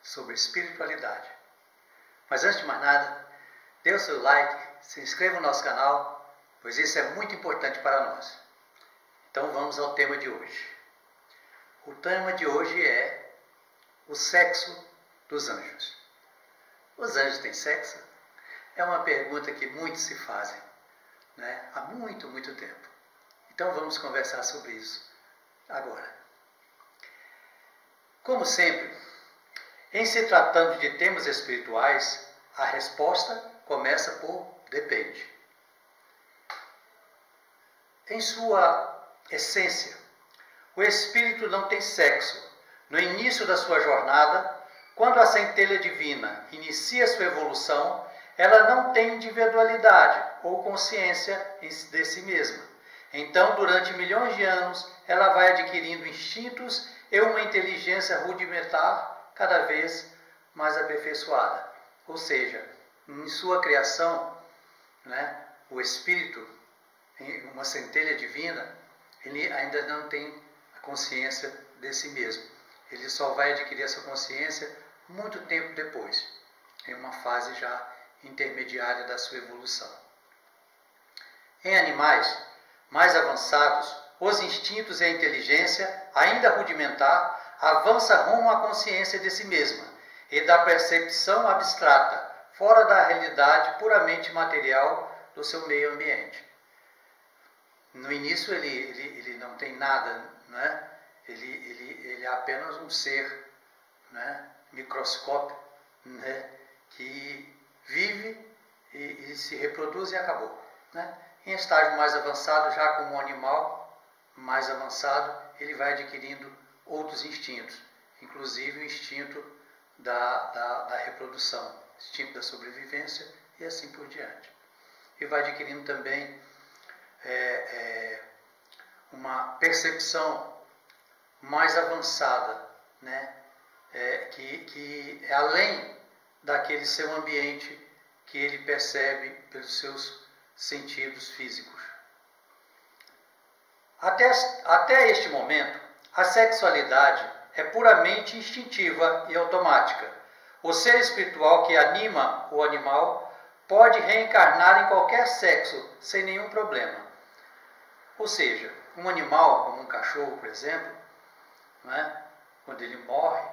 sobre espiritualidade. Mas antes de mais nada, dê o seu like, se inscreva no nosso canal, pois isso é muito importante para nós. Então vamos ao tema de hoje. O tema de hoje é o sexo dos anjos. Os anjos têm sexo? É uma pergunta que muitos se fazem, né? Há muito tempo. Então vamos conversar sobre isso agora. Como sempre, em se tratando de temas espirituais, a resposta começa por depende. Em sua essência, o espírito não tem sexo. No início da sua jornada, quando a centelha divina inicia sua evolução, ela não tem individualidade ou consciência de si mesma. Então, durante milhões de anos, ela vai adquirindo instintos e uma inteligência rudimentar cada vez mais aperfeiçoada. Ou seja, em sua criação, né, o espírito, uma centelha divina, ele ainda não tem a consciência de si mesmo. Ele só vai adquirir essa consciência muito tempo depois, em uma fase já intermediária da sua evolução. Em animais mais avançados, os instintos e a inteligência, ainda rudimentar, avança rumo à consciência de si mesma e da percepção abstrata, fora da realidade puramente material do seu meio ambiente. No início ele não tem nada, né? Ele é apenas um ser, né? Microscópio, né? Que vive e se reproduz e acabou, né? Em estágio mais avançado, já como um animal mais avançado, ele vai adquirindo outros instintos, inclusive o instinto da reprodução, instinto da sobrevivência e assim por diante. E vai adquirindo também uma percepção mais avançada, né? Que é além daquele seu ambiente que ele percebe pelos seus sentidos físicos. Até este momento, a sexualidade é puramente instintiva e automática. O ser espiritual que anima o animal pode reencarnar em qualquer sexo sem nenhum problema. Ou seja, um animal, como um cachorro, por exemplo, né, quando ele morre,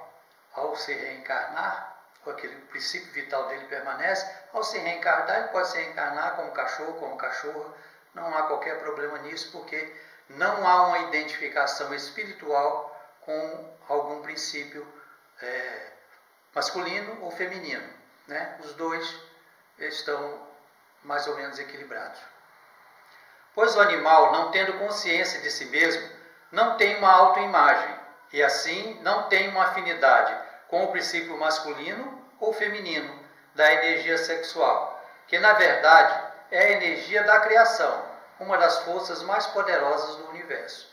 ao se reencarnar, aquele princípio vital dele permanece, ao se reencarnar, ele pode se reencarnar como cachorro, como cachorra, não há qualquer problema nisso, porque não há uma identificação espiritual com algum princípio masculino ou feminino, né? Os dois estão mais ou menos equilibrados. Pois o animal, não tendo consciência de si mesmo, não tem uma autoimagem, e assim não tem uma afinidade com o princípio masculino ou feminino da energia sexual, que na verdade é a energia da criação, uma das forças mais poderosas do universo.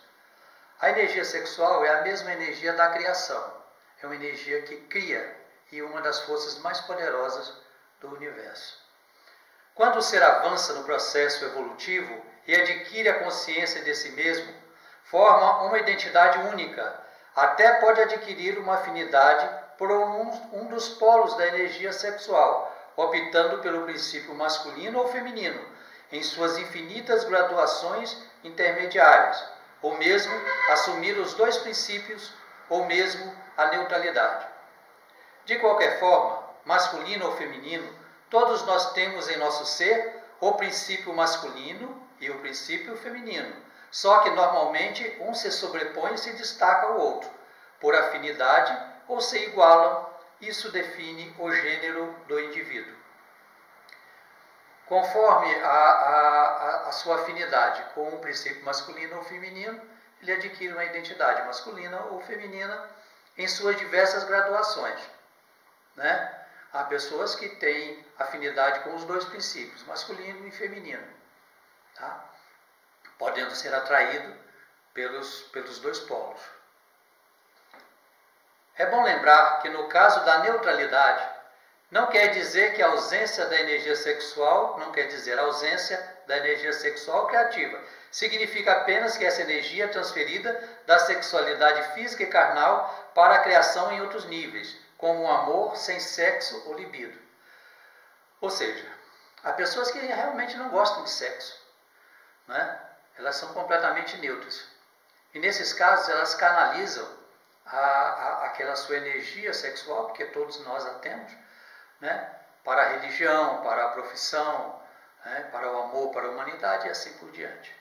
A energia sexual é a mesma energia da criação, é uma energia que cria e uma das forças mais poderosas do universo. Quando o ser avança no processo evolutivo e adquire a consciência de si mesmo, forma uma identidade única, até pode adquirir uma afinidade por um dos polos da energia sexual, optando pelo princípio masculino ou feminino, em suas infinitas graduações intermediárias, ou mesmo assumir os dois princípios, ou mesmo a neutralidade. De qualquer forma, masculino ou feminino, todos nós temos em nosso ser o princípio masculino e o princípio feminino, só que normalmente um se sobrepõe e se destaca ao outro, por afinidade ou se igualam. Isso define o gênero do indivíduo. Conforme a sua afinidade com o princípio masculino ou feminino, ele adquire uma identidade masculina ou feminina em suas diversas graduações, né? Há pessoas que têm afinidade com os dois princípios, masculino e feminino, tá? Podendo ser atraído pelos dois polos. É bom lembrar que no caso da neutralidade, não quer dizer que a ausência da energia sexual, não quer dizer a ausência da energia sexual criativa. Significa apenas que essa energia é transferida da sexualidade física e carnal para a criação em outros níveis, como o amor sem sexo ou libido. Ou seja, há pessoas que realmente não gostam de sexo, né? Elas são completamente neutras. E nesses casos elas canalizam aquela sua energia sexual, porque todos nós a temos, né? Para a religião, para a profissão, né? Para o amor, para a humanidade e assim por diante.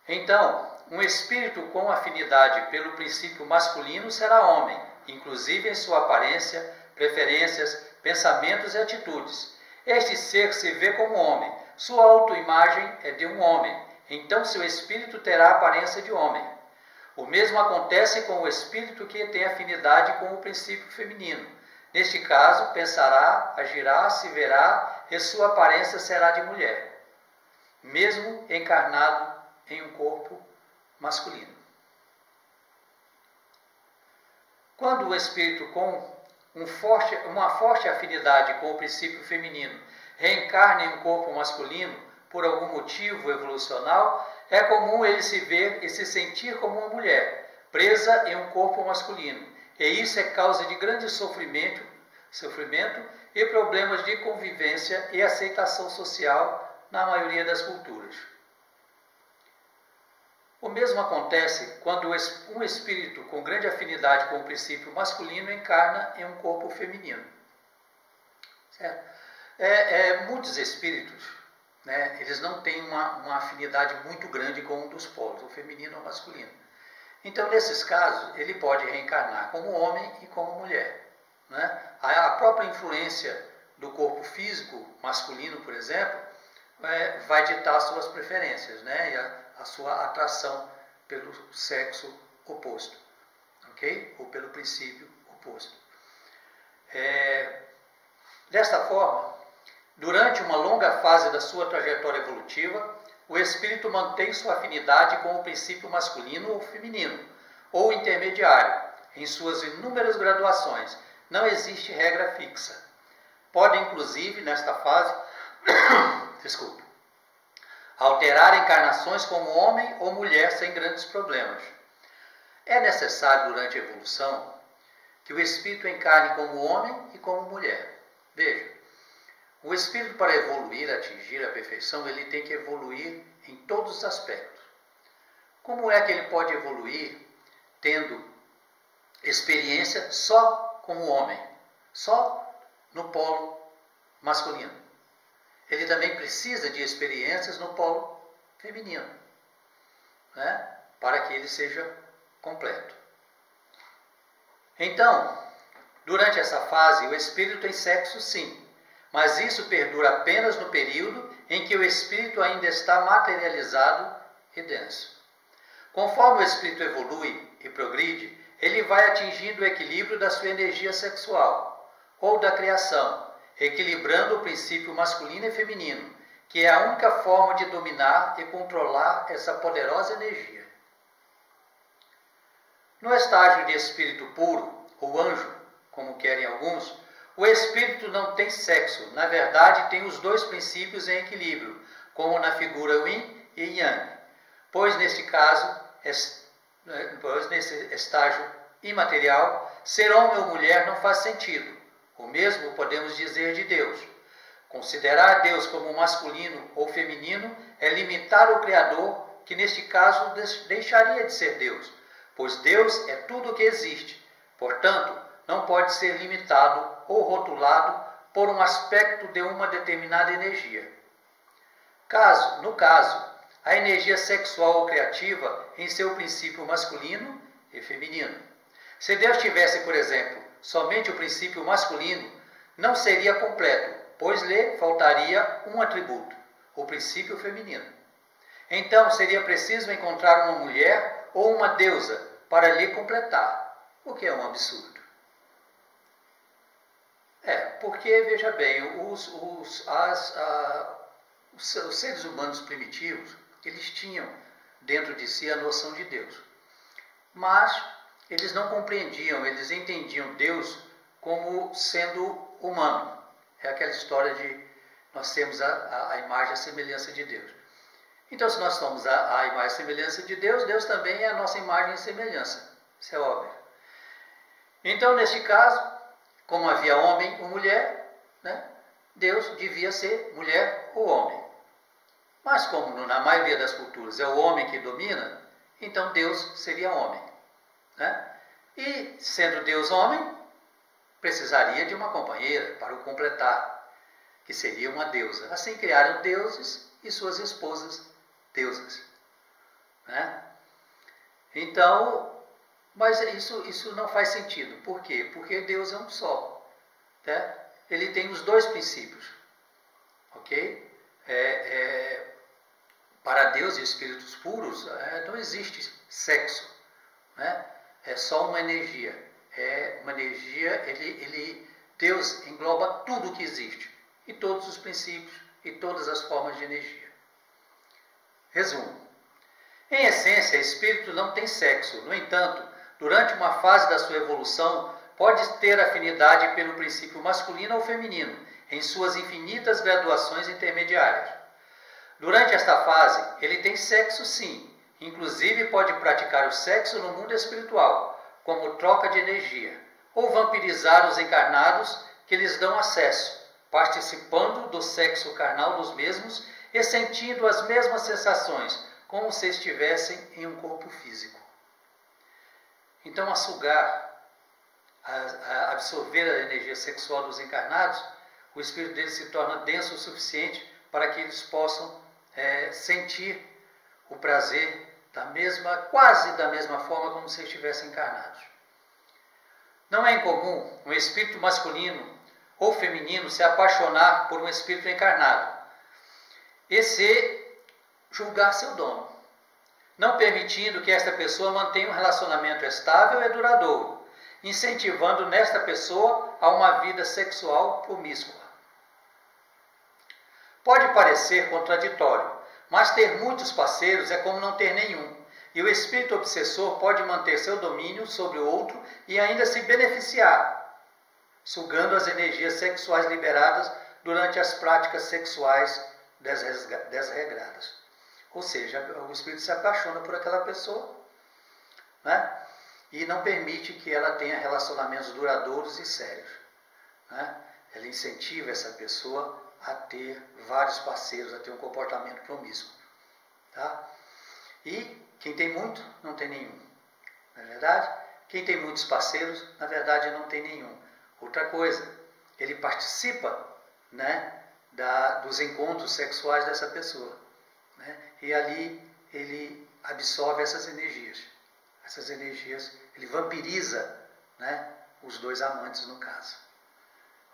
Então, um espírito com afinidade pelo princípio masculino será homem, inclusive em sua aparência, preferências, pensamentos e atitudes. Este ser se vê como homem, sua autoimagem é de um homem, então seu espírito terá a aparência de homem. O mesmo acontece com o espírito que tem afinidade com o princípio feminino. Neste caso, pensará, agirá, se verá e sua aparência será de mulher, mesmo encarnado em um corpo masculino. Quando o espírito com uma forte afinidade com o princípio feminino reencarna em um corpo masculino por algum motivo evolucional, é comum ele se ver e se sentir como uma mulher, presa em um corpo masculino. E isso é causa de grande sofrimento e problemas de convivência e aceitação social na maioria das culturas. O mesmo acontece quando um espírito com grande afinidade com o princípio masculino encarna em um corpo feminino. Certo? Muitos espíritos, né, eles não têm uma afinidade muito grande com um dos polos, o feminino ou o masculino. Então, nesses casos, ele pode reencarnar como homem e como mulher. Né? A própria influência do corpo físico masculino, por exemplo, vai ditar suas preferências, né? E a sua atração pelo sexo oposto, ok? Ou pelo princípio oposto. Desta forma, durante uma longa fase da sua trajetória evolutiva, o espírito mantém sua afinidade com o princípio masculino ou feminino, ou intermediário, em suas inúmeras graduações. Não existe regra fixa. Pode, inclusive, nesta fase, alterar encarnações como homem ou mulher sem grandes problemas. É necessário, durante a evolução, que o espírito encarne como homem e como mulher. Veja, o espírito, para evoluir, atingir a perfeição, ele tem que evoluir em todos os aspectos. Como é que ele pode evoluir tendo experiência só como homem, só no polo masculino? Ele também precisa de experiências no polo feminino, né? Para que ele seja completo. Então, durante essa fase, o espírito tem sexo sim, mas isso perdura apenas no período em que o espírito ainda está materializado e denso. Conforme o espírito evolui e progride, ele vai atingindo o equilíbrio da sua energia sexual ou da criação, equilibrando o princípio masculino e feminino, que é a única forma de dominar e controlar essa poderosa energia. No estágio de espírito puro, ou anjo, como querem alguns, o espírito não tem sexo, na verdade tem os dois princípios em equilíbrio, como na figura Yin e Yang, pois nesse estágio imaterial, ser homem ou mulher não faz sentido. O mesmo podemos dizer de Deus. Considerar Deus como masculino ou feminino é limitar o Criador, que neste caso deixaria de ser Deus, pois Deus é tudo o que existe. Portanto, não pode ser limitado ou rotulado por um aspecto de uma determinada energia. No caso, a energia sexual ou criativa em seu princípio masculino e feminino. Se Deus tivesse, por exemplo, somente o princípio masculino, não seria completo, pois lhe faltaria um atributo, o princípio feminino. Então, seria preciso encontrar uma mulher ou uma deusa para lhe completar, o que é um absurdo. Porque, veja bem, os seres humanos primitivos, eles tinham dentro de si a noção de Deus. Mas eles não compreendiam, eles entendiam Deus como sendo humano. É aquela história de nós temos a imagem e a semelhança de Deus. Então, se nós somos a imagem e semelhança de Deus, Deus também é a nossa imagem e semelhança. Isso é óbvio. Então, neste caso, como havia homem ou mulher, né, Deus devia ser mulher ou homem. Mas como na maioria das culturas é o homem que domina, então Deus seria homem. Né? E, sendo Deus homem, precisaria de uma companheira para o completar, que seria uma deusa. Assim criaram deuses e suas esposas deusas. Né? Então, mas isso não faz sentido. Por quê? Porque Deus é um só. Né? Ele tem os dois princípios. Ok? Para Deus e espíritos puros, não existe sexo. Né? É só uma energia. É uma energia, Deus engloba tudo que existe. E todos os princípios e todas as formas de energia. Resumo. Em essência, espírito não tem sexo. No entanto, durante uma fase da sua evolução, pode ter afinidade pelo princípio masculino ou feminino, em suas infinitas graduações intermediárias. Durante esta fase, ele tem sexo sim, inclusive pode praticar o sexo no mundo espiritual, como troca de energia, ou vampirizar os encarnados que lhes dão acesso, participando do sexo carnal dos mesmos e sentindo as mesmas sensações, como se estivessem em um corpo físico. Então, a sugar, a absorver a energia sexual dos encarnados, o espírito deles se torna denso o suficiente para que eles possam sentir o prazer quase da mesma forma como se estivessem encarnados. Não é incomum um espírito masculino ou feminino se apaixonar por um espírito encarnado e se julgar seu dono, não permitindo que esta pessoa mantenha um relacionamento estável e duradouro, incentivando nesta pessoa a uma vida sexual promíscua. Pode parecer contraditório, mas ter muitos parceiros é como não ter nenhum, e o espírito obsessor pode manter seu domínio sobre o outro e ainda se beneficiar, sugando as energias sexuais liberadas durante as práticas sexuais desregradas. Ou seja, o espírito se apaixona por aquela pessoa, né? E não permite que ela tenha relacionamentos duradouros e sérios. Né? Ela incentiva essa pessoa a ter vários parceiros, a ter um comportamento promíscuo. Tá? E quem tem muito, não tem nenhum. Não é verdade? Quem tem muitos parceiros, na verdade, não tem nenhum. Outra coisa, ele participa, né, dos encontros sexuais dessa pessoa. Né? E ali ele absorve essas energias. Essas energias, ele vampiriza, né, os dois amantes no caso.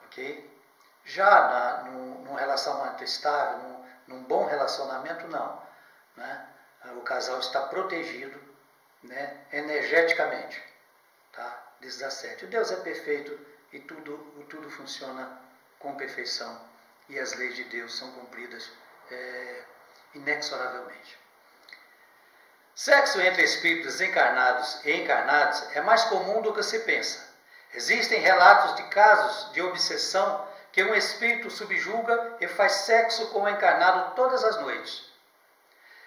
Ok? Já num relacionamento estável, num bom relacionamento, não. Né? O casal está protegido, né, energeticamente, tá? Desassédio. Deus é perfeito e tudo funciona com perfeição. E as leis de Deus são cumpridas inexoravelmente. Sexo entre espíritos encarnados e encarnados é mais comum do que se pensa. Existem relatos de casos de obsessão que um espírito subjuga e faz sexo com o encarnado todas as noites.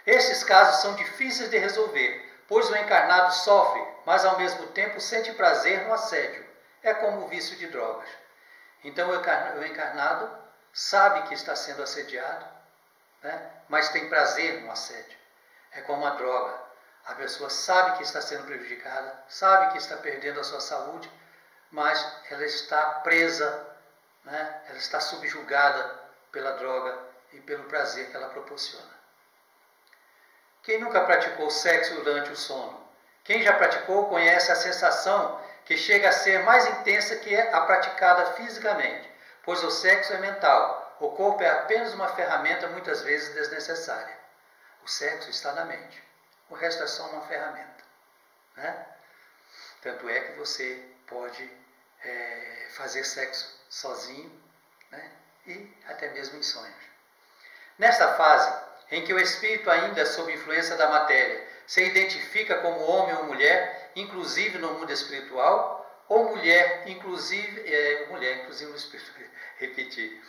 Estes casos são difíceis de resolver, pois o encarnado sofre, mas ao mesmo tempo sente prazer no assédio. É como o vício de drogas. Então o encarnado sabe que está sendo assediado, né? Mas tem prazer no assédio. É como a droga. A pessoa sabe que está sendo prejudicada, sabe que está perdendo a sua saúde, mas ela está presa, né? Ela está subjugada pela droga e pelo prazer que ela proporciona. Quem nunca praticou sexo durante o sono? Quem já praticou conhece a sensação que chega a ser mais intensa que a praticada fisicamente, pois o sexo é mental. O corpo é apenas uma ferramenta muitas vezes desnecessária. O sexo está na mente. O resto é só uma ferramenta. Né? Tanto é que você pode fazer sexo sozinho, né? E até mesmo em sonhos. Nesta fase, em que o espírito ainda sob influência da matéria se identifica como homem ou mulher, inclusive no mundo espiritual, ou mulher, inclusive no espírito, repetir.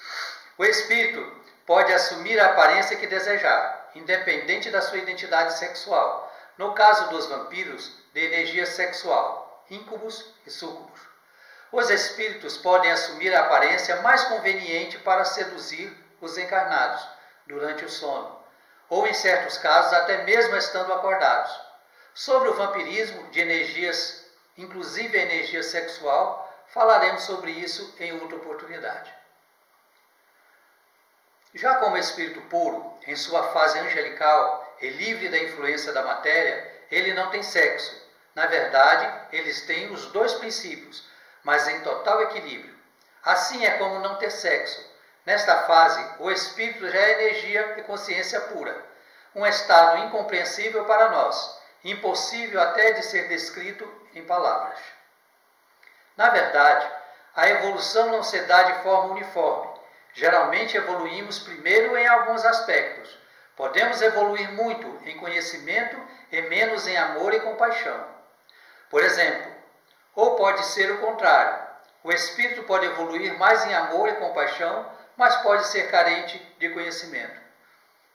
O espírito pode assumir a aparência que desejar, independente da sua identidade sexual. No caso dos vampiros, de energia sexual, íncubos e súcubos. Os espíritos podem assumir a aparência mais conveniente para seduzir os encarnados durante o sono, ou em certos casos até mesmo estando acordados. Sobre o vampirismo de energias, inclusive a energia sexual, falaremos sobre isso em outra oportunidade. Já como espírito puro, em sua fase angelical e livre da influência da matéria, ele não tem sexo. Na verdade, eles têm os dois princípios, mas em total equilíbrio. Assim é como não ter sexo. Nesta fase, o espírito já é energia e consciência pura, um estado incompreensível para nós, impossível até de ser descrito em palavras. Na verdade, a evolução não se dá de forma uniforme. Geralmente evoluímos primeiro em alguns aspectos. Podemos evoluir muito em conhecimento e menos em amor e compaixão. Por exemplo, ou pode ser o contrário. O espírito pode evoluir mais em amor e compaixão, mas pode ser carente de conhecimento.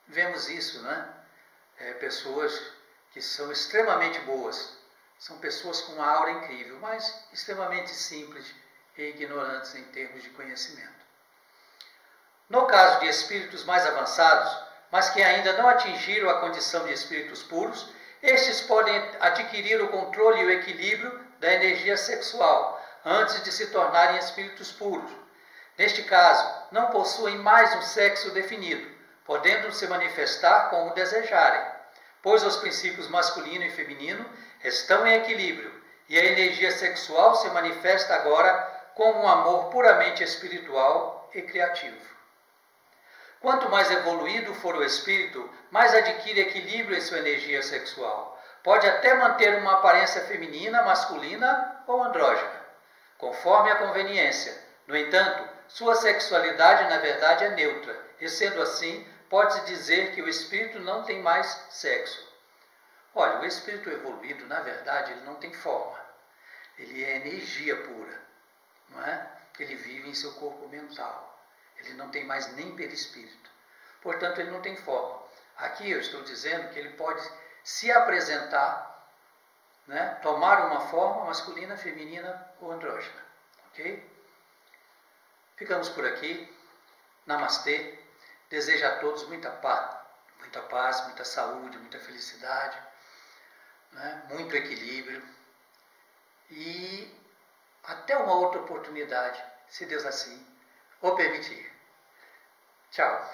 Vemos isso, né? Pessoas que são extremamente boas. São pessoas com uma aura incrível, mas extremamente simples e ignorantes em termos de conhecimento. No caso de espíritos mais avançados, mas que ainda não atingiram a condição de espíritos puros, estes podem adquirir o controle e o equilíbrio da energia sexual, antes de se tornarem espíritos puros. Neste caso, não possuem mais um sexo definido, podendo se manifestar como desejarem, pois os princípios masculino e feminino estão em equilíbrio, e a energia sexual se manifesta agora como um amor puramente espiritual e criativo. Quanto mais evoluído for o espírito, mais adquire equilíbrio em sua energia sexual. Pode até manter uma aparência feminina, masculina ou andrógena, conforme a conveniência. No entanto, sua sexualidade na verdade é neutra, e sendo assim, pode-se dizer que o espírito não tem mais sexo. Olha, o espírito evoluído, na verdade, ele não tem forma. Ele é energia pura, não é? Ele vive em seu corpo mental. Ele não tem mais nem perispírito. Portanto, ele não tem forma. Aqui eu estou dizendo que ele pode se apresentar, né? Tomar uma forma masculina, feminina ou andrógena. Ok? Ficamos por aqui. Namastê. Desejo a todos muita paz, muita saúde, muita felicidade, né? Muito equilíbrio. E até uma outra oportunidade, se Deus assim o permitir. Tchau.